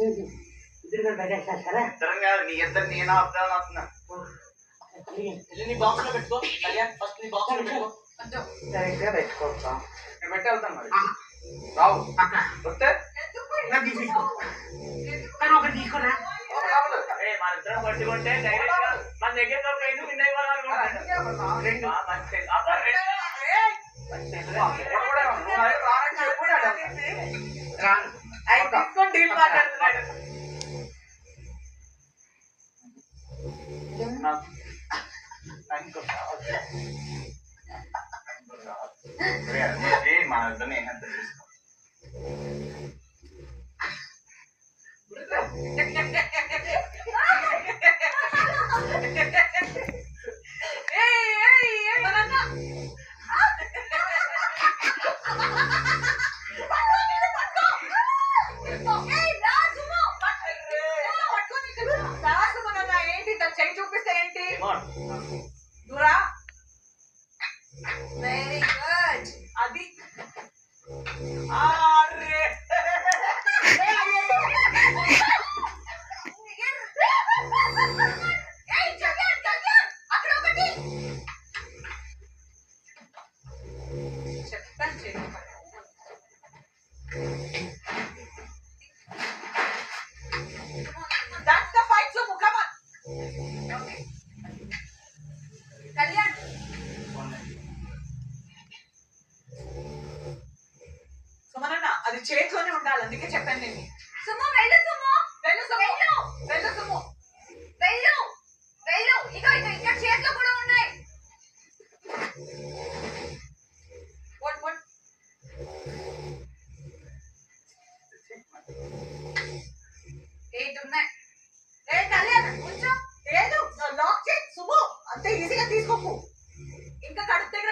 ఇద్దరు పెట్టేస్తారా? నీ ఇద్దరు నేను ఆపుతాను వస్తున్నా. నీ బాక్స్ లో పెట్టుకో కళ్యాణ్. ఫస్ట్ నీ బాక్స్ లో పెట్టుకో. డైరెక్ట్గా పెట్టుకోవచ్చా? నేను పెట్టి వెళ్తాను మరి. రావు వస్తే తీసుకో. కానీ ఒకటి తీసుకోరా. మన ఇద్దరం పట్టుకుంటే డైరెక్ట్ గా మన దగ్గర ప్రైజ్ విన్ తీసుకొని డీల్ మాట్లాడుతున్నాడు. మన ఇద్దరిని ఎంత తీసుకో. చెయ్యి చూపిస్తే ఏంటి? దూరా. Very good. అది That's the fight, Sumu. Come on. Okay. Kalyan. సుమనన్న అది చేతిలోనే ఉండాలి, అందుకే చెప్పాను నేను. సుము వెళ్ళు, సుము వెళ్ళు, సుము వెళ్ళు, సుము వెళ్ళు వెళ్ళు. ఇగో ఇగో ఇక్కడ చేతిలో కూడా ఉన్నాయి. what 8 ఉన్నాయి. కళ్యాణ్ ఉంచు. లేదు లాక్ చేయి సుము, అంతే ఈజీగా తీసుకోకు. ఇంకా కడుపు దగ్గర